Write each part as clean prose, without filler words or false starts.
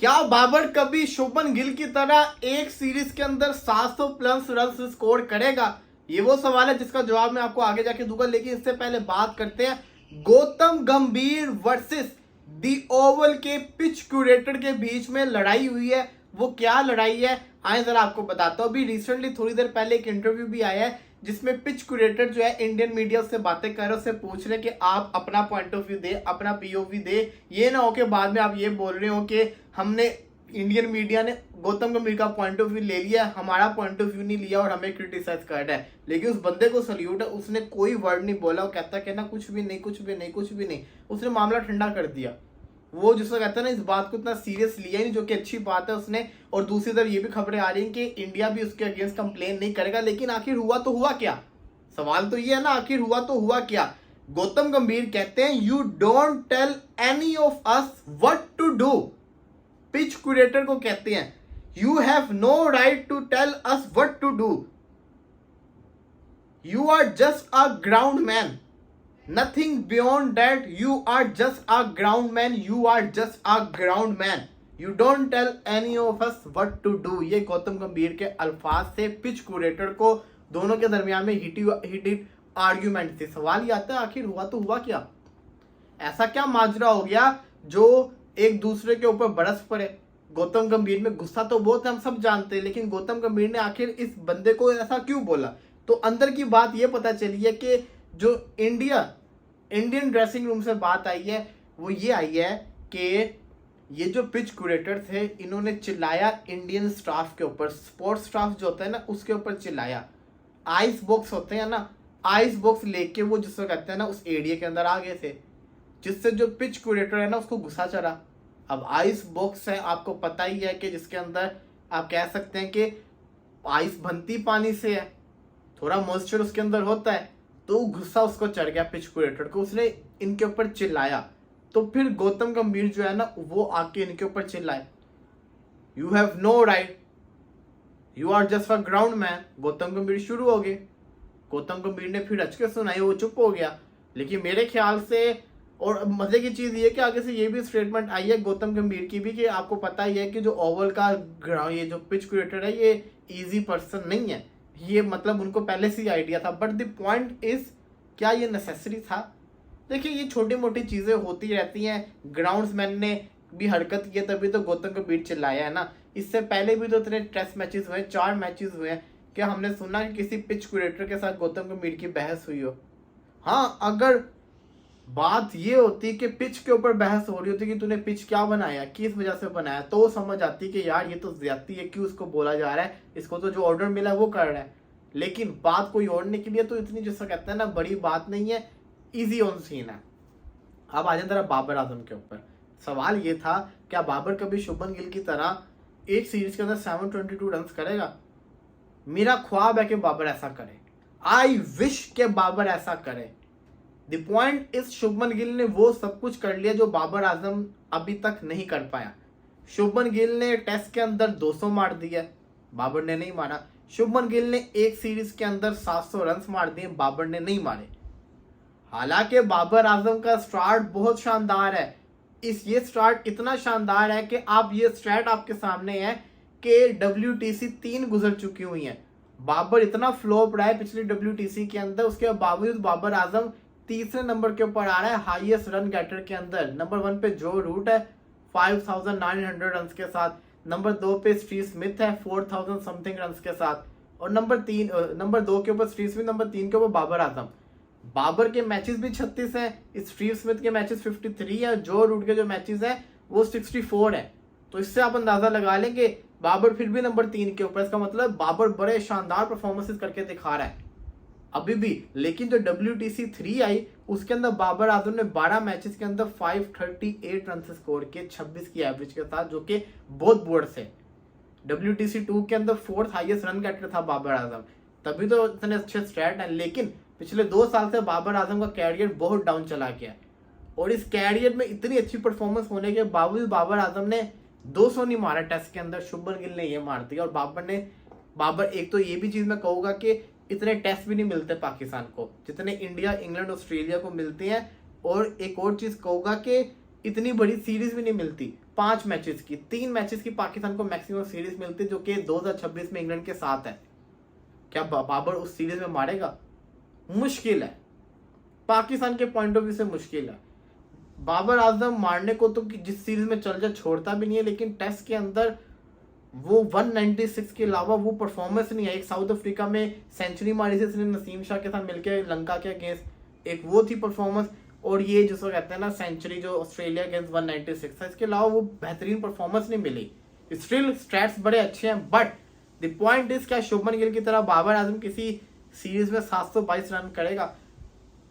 क्या बाबर कभी शुभमन गिल की तरह एक सीरीज के अंदर 700 प्लस रन स्कोर करेगा? ये वो सवाल है जिसका जवाब मैं आपको आगे जाके दूंगा, लेकिन इससे पहले बात करते हैं गौतम गंभीर वर्सेस दी ओवल के पिच क्यूरेटर के बीच में लड़ाई हुई है। वो क्या लड़ाई है आए जरा आपको बताता हूँ। अभी रिसेंटली थोड़ी देर पहले एक इंटरव्यू भी आया है जिसमें पिच क्यूरेटर जो है इंडियन मीडिया से बातें कर रहे, उससे पूछ रहे कि आप अपना पॉइंट ऑफ व्यू दे, अपना पीओवी दे। ये ना हो कि बाद में आप ये बोल रहे हो कि हमने इंडियन मीडिया ने गौतम गंभीर का पॉइंट ऑफ व्यू ले लिया, हमारा पॉइंट ऑफ व्यू नहीं लिया और हमें क्रिटिसाइज कर रहा है। लेकिन उस बंदे को सल्यूट है, उसने कोई वर्ड नहीं बोला। वो कहता है ना कुछ भी नहीं, कुछ भी नहीं, कुछ भी नहीं। उसने मामला ठंडा कर दिया। वो जिसको कहता है ना, इस बात को इतना सीरियस लिया ही नहीं, जो कि अच्छी बात है उसने। और दूसरी तरफ ये भी खबरें आ रही हैं कि इंडिया भी उसके अगेंस्ट कंप्लेन नहीं करेगा। लेकिन आखिर हुआ तो हुआ क्या? सवाल तो ये है ना, आखिर हुआ तो हुआ क्या? गौतम गंभीर कहते हैं you don't tell any of us what to do. Pitch curator को कहते हैं you have no right to tell us what to do, you are just a ground man, nothing beyond that, you are just a ground man, you are just a ground man, you don't tell any of us what to do। ये गौतम गंभीर के अल्फाज से pitch curator को दोनों के दरमियान में हिटिड आर्ग्यूमेंट थे। सवाल ये आता है आखिर हुआ तो हुआ क्या? ऐसा क्या माजरा हो गया जो एक दूसरे के ऊपर बरस पड़े? गौतम गंभीर में गुस्सा तो बहुत है, हम सब जानते हैं, लेकिन गौतम गंभीर ने आखिर इस बंदे को ऐसा क्यों बोला? तो अंदर की बात ये पता चली है कि जो इंडियन ड्रेसिंग रूम से बात आई है वो ये आई है कि ये जो पिच क्यूरेटर थे इन्होंने चिल्लाया इंडियन स्टाफ के ऊपर, स्पोर्ट्स स्टाफ जो होता है ना उसके ऊपर चिल्लाया। आइस बॉक्स होते हैं ना, आइस बॉक्स लेके वो जिसको कहते हैं ना उस एरिया के अंदर आ गए थे, जिससे जो पिच क्यूरेटर है ना उसको गुस्सा चढ़ा। अब आइस बॉक्स है, आपको पता ही है कि जिसके अंदर आप कह सकते हैं कि आइस बनती पानी से है, थोड़ा मॉइस्चर उसके अंदर होता है, तो गुस्सा उसको चढ़ गया पिच क्यूरेटर को, उसने इनके ऊपर चिल्लाया। तो फिर गौतम गंभीर जो है ना वो आके इनके ऊपर चिल्लाए you have no right, you are just a ground man. Gautam Gambhir शुरू हो गए। गौतम गंभीर ने फिर अचके सुनाई, वो चुप हो गया। लेकिन मेरे ख्याल से, और मजे की चीज ये कि आगे से ये भी स्टेटमेंट आई है गौतम गंभीर की भी कि आपको पता ही है कि जो ओवल का ग्राउंड, ये जो पिच क्यूरेटर है ये इजी पर्सन नहीं है, ये मतलब उनको पहले से ही आइडिया था। बट द पॉइंट इज, क्या ये नेसेसरी था? देखिए ये छोटी मोटी चीजें होती रहती हैं, ग्राउंड्समैन ने भी हरकत की तभी तो गौतम गंभीर चिल्लाया है ना। इससे पहले भी तो इतने टेस्ट मैचेस हुए, 4 मैचेस हुए हैं, क्या हमने सुना कि किसी पिच क्यूरेटर के साथ गौतम गंभीर की बहस हुई हो? हाँ, अगर बात ये होती कि पिच के ऊपर बहस हो रही होती कि तूने पिच क्या बनाया, किस वजह से बनाया, तो समझ आती कि यार ये तो ज्यादती है, क्यों इसको बोला जा रहा है, इसको तो जो ऑर्डर मिला वो कर रहा है। लेकिन बात कोई और के लिए तो इतनी जैसा कहते हैं ना बड़ी बात नहीं है, इजी ऑन सीन है। अब आ जाए जरा बाबर आजम के ऊपर। सवाल ये था क्या बाबर कभी शुभमन गिल की तरह एक सीरीज के अंदर 722 रन करेगा? मेरा ख्वाब है कि बाबर ऐसा करे, आई विश के बाबर ऐसा करे। The point is Shubman Gill ने वो सब कुछ कर लिया जो बाबर आजम अभी तक नहीं कर पाया। शुभमन गिल ने टेस्ट के अंदर 200 मार दिया, बाबर ने नहीं मारा। शुभमन गिल ने एक सीरीज के अंदर 700 रन मार दिए, बाबर ने नहीं मारे। हालांकि बाबर आजम का स्टार्ट बहुत शानदार है। ये स्टार्ट इतना शानदार है कि आप ये स्टैट आपके सामने है कि WTC 3 गुजर चुकी हुई है। बाबर इतना फ्लॉप रहा है पिछली WTC के अंदर, उसके बावजूद बाबर आजम तीसरे नंबर के ऊपर आ रहा है हाईएस्ट रन गेटर के अंदर। नंबर 1 पे जो रूट है 5900 रन के साथ, नंबर 2 पे स्टीव स्मिथ है 4000 समथिंग रन के साथ, और नंबर 2 के ऊपर स्टीव स्मिथ, नंबर 3 के ऊपर बाबर आजम। बाबर के मैचेस भी 36 हैं, स्टीव स्मिथ के मैचेस 53 है, जो रूट के जो मैचेस हैं वो 64 है। तो इससे आप अंदाजा लगा लेंगे बाबर फिर भी नंबर 3 के ऊपर। इसका मतलब बाबर बड़े शानदार परफॉर्मेंसेस करके दिखा रहा है अभी भी। लेकिन जो WTC 3 आई उसके अंदर बाबर आजम ने 12 मैचेस के अंदर 538 रन से स्कोर किए 26 की एवरेज के साथ, जो कि बहुत बोर्ड से। WTC 2 के अंदर 4th हाईएस्ट रन गेटर था बाबर आजम, तभी तो इतने अच्छे स्टैट हैं। लेकिन पिछले 2 साल से बाबर आजम का कैरियर बहुत डाउन चला गया, और इस कैरियर में इतनी अच्छी परफॉर्मेंस होने के बावजूद बाबर आजम ने 200 नहीं मारा टेस्ट के अंदर, शुभमन गिल ने ये मार दिया। और बाबर एक तो ये भी चीज मैं कहूंगा कि इतने टेस्ट भी नहीं मिलते पाकिस्तान को जितने इंडिया, इंग्लैंड, ऑस्ट्रेलिया को मिलते हैं। और एक और चीज कहूंगा कि इतनी बड़ी सीरीज भी नहीं मिलती। 5 मैचेस की, 3 मैचेस की पाकिस्तान को मैक्सिमम सीरीज मिलती है जो कि 2026 में इंग्लैंड के साथ है। क्या बाबर उस सीरीज में मारेगा? मुश्किल है, पाकिस्तान के पॉइंट ऑफ व्यू से मुश्किल है। बाबर आजम मारने को तो जिस सीरीज में चल जाए छोड़ता भी नहीं है, लेकिन टेस्ट के अंदर वो 196 के अलावा वो परफॉर्मेंस नहीं है। एक साउथ अफ्रीका में सेंचुरी मारी थी इसने नसीम शाह के साथ मिलकर लंका के अगेंस्ट, एक वो थी परफॉर्मेंस, और ये जिसको कहते हैं ना सेंचुरी जो ऑस्ट्रेलिया अगेंस्ट 196 था, इसके अलावा वो बेहतरीन परफॉर्मेंस नहीं मिली। स्टिल स्टैट्स बड़े अच्छे हैं, बट द पॉइंट इज क्या शुभमन गिल की तरह बाबर आजम किसी सीरीज में 722 रन करेगा?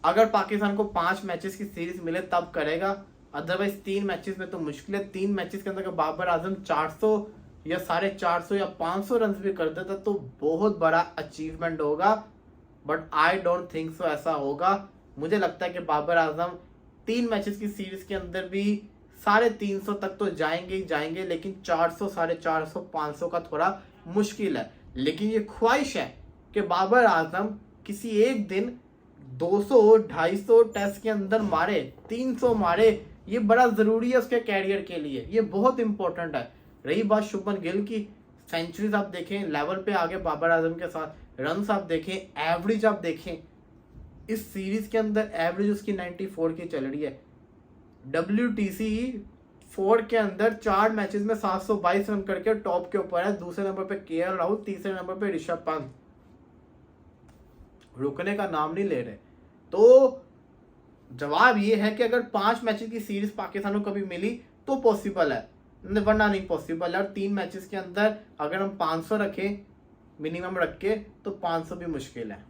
अगर पाकिस्तान को 5 मैचेस की सीरीज मिले तब करेगा, अदरवाइज 3 मैचेस में तो मुश्किल है। 3 मैचेस के अंदर अगर बाबर आजम 400 या 450 या 500 रन भी कर देता तो बहुत बड़ा अचीवमेंट होगा, but I don't think so ऐसा होगा। मुझे लगता है कि बाबर आजम 3 मैचेस की सीरीज के अंदर भी 350 तक तो जाएंगे ही जाएंगे, लेकिन 400, 450, 500 का थोड़ा मुश्किल है। लेकिन ये ख्वाहिश है कि बाबर आजम किसी एक दिन 200, 250 टेस्ट के अंदर मारे, 300 मारे। ये बड़ा जरूरी है उसके कैरियर के लिए, ये बहुत इंपॉर्टेंट है। रही बात शुभमन गिल की, सेंचुरीज आप देखें लेवल पे आगे बाबर आजम के साथ, रन आप देखें, एवरेज आप देखें, इस सीरीज के अंदर एवरेज उसकी 94 की चल रही है। WTC 4 के अंदर 4 मैचेस में 722 रन करके टॉप के ऊपर है। दूसरे नंबर पे KL राहुल, तीसरे नंबर पे ऋषभ पंत, रुकने का नाम नहीं ले रहे। तो जवाब ये है कि अगर 5 मैचेस की सीरीज पाकिस्तान को कभी मिली तो पॉसिबल है, वरना नहीं पॉसिबल है। और 3 मैचेस के अंदर अगर हम 500 रखें मिनिमम रख के, तो 500 भी मुश्किल है।